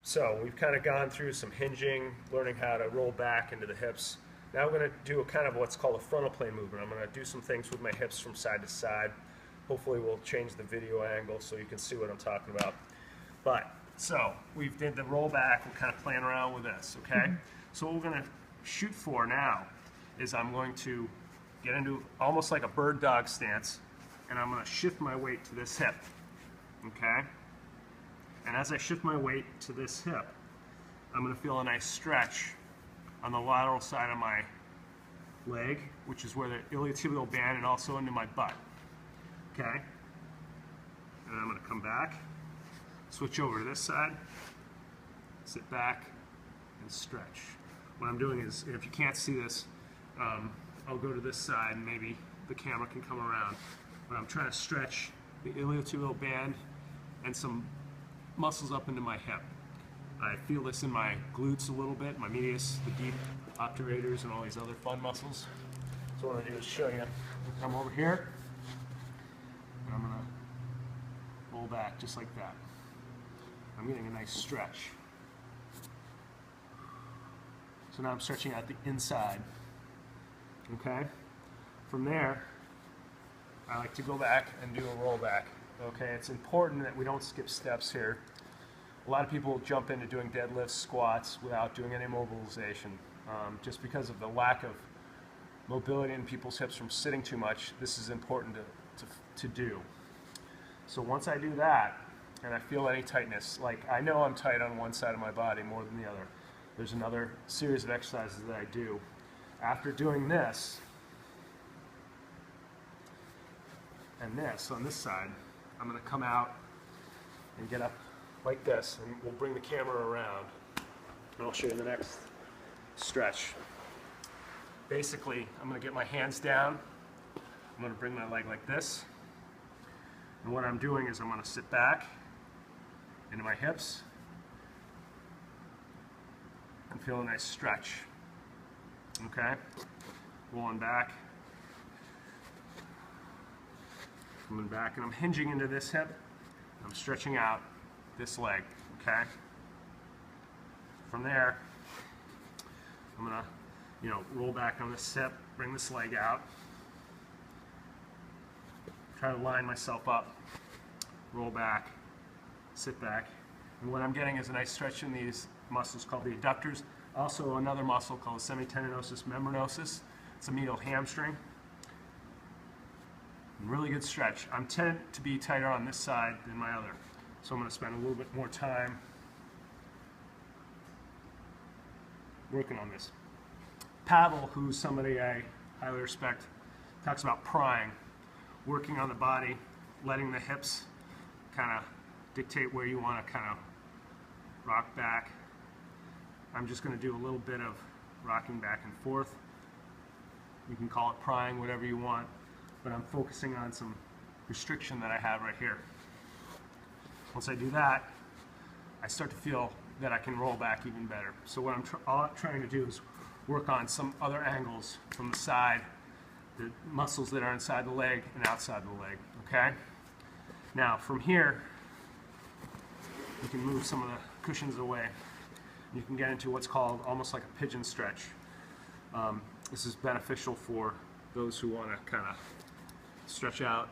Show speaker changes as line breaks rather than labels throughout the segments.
So we've kind of gone through some hinging, learning how to roll back into the hips. Now we're going to do a kind of what's called a frontal plane movement. I'm going to do some things with my hips from side to side. Hopefully we'll change the video angle so you can see what I'm talking about. So we've did the roll back. We're kind of playing around with this, okay? So what we're going to shoot for now is I'm going to get into almost like a bird dog stance, and I'm going to shift my weight to this hip, okay? And as I shift my weight to this hip, I'm going to feel a nice stretch on the lateral side of my leg, which is where the iliotibial band, and also into my butt, okay? And I'm going to come back, switch over to this side, sit back, and stretch. What I'm doing is, if you can't see this, I'll go to this side and maybe the camera can come around. But I'm trying to stretch the iliotibial band and some muscles up into my hip. I feel this in my glutes a little bit, my medius, the deep obturators, and all these other fun muscles. So what I'm going to do is show you. Come over here, and I'm going to roll back just like that. I'm getting a nice stretch. So now I'm stretching out the inside. Okay? From there, I like to go back and do a roll back. Okay, it's important that we don't skip steps here. A lot of people jump into doing deadlifts, squats without doing any mobilization. Just because of the lack of mobility in people's hips from sitting too much, this is important to do. So once I do that, and I feel any tightness, like I know I'm tight on one side of my body more than the other, there's another series of exercises that I do. After doing this, and this on this side, I'm going to come out and get up like this, and we'll bring the camera around, and I'll show you the next stretch. Basically, I'm going to get my hands down, I'm going to bring my leg like this, and what I'm doing is I'm going to sit back into my hips and feel a nice stretch. Okay? Rolling back, coming back, and I'm hinging into this hip. I'm stretching out this leg, okay? From there, I'm gonna, roll back on this hip, bring this leg out, try to line myself up, roll back, sit back, and what I'm getting is a nice stretch in these muscles called the adductors. Also another muscle called semitendinosus membranosus. It's a medial hamstring. Really good stretch. I'm tend to be tighter on this side than my other, so I'm going to spend a little bit more time working on this. Pavel, who's somebody I highly respect, talks about prying, working on the body, letting the hips kind of dictate where you want to kind of rock back. I'm just going to do a little bit of rocking back and forth. You can call it prying, whatever you want, but I'm focusing on some restriction that I have right here. Once I do that, I start to feel that I can roll back even better. So what I'm trying to do is work on some other angles from the side, the muscles that are inside the leg and outside the leg, okay? Now from here, you can move some of the cushions away. You can get into what's called almost like a pigeon stretch. This is beneficial for those who want to kind of stretch out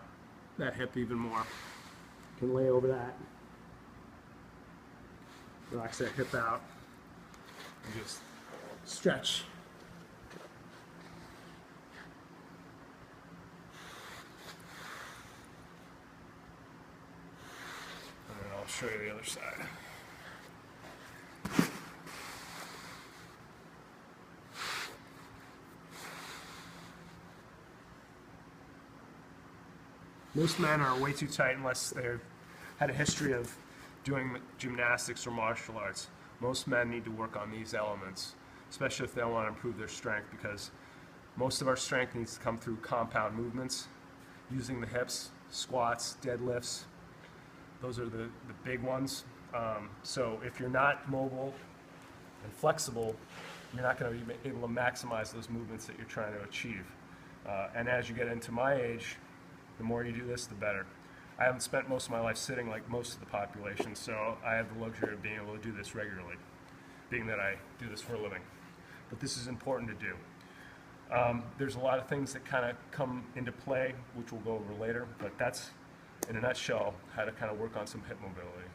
that hip even more. You can lay over that, relax that hip out, and just stretch. And then I'll show you the other side. Most men are way too tight unless they've had a history of doing gymnastics or martial arts. Most men need to work on these elements, especially if they want to improve their strength, because most of our strength needs to come through compound movements, using the hips, squats, deadlifts. Those are the big ones. So if you're not mobile and flexible, you're not going to be able to maximize those movements that you're trying to achieve. And as you get into my age, the more you do this, the better. I haven't spent most of my life sitting like most of the population, so I have the luxury of being able to do this regularly, being that I do this for a living. But this is important to do. There's a lot of things that kind of come into play, which we'll go over later, but that's, in a nutshell, how to kind of work on some hip mobility.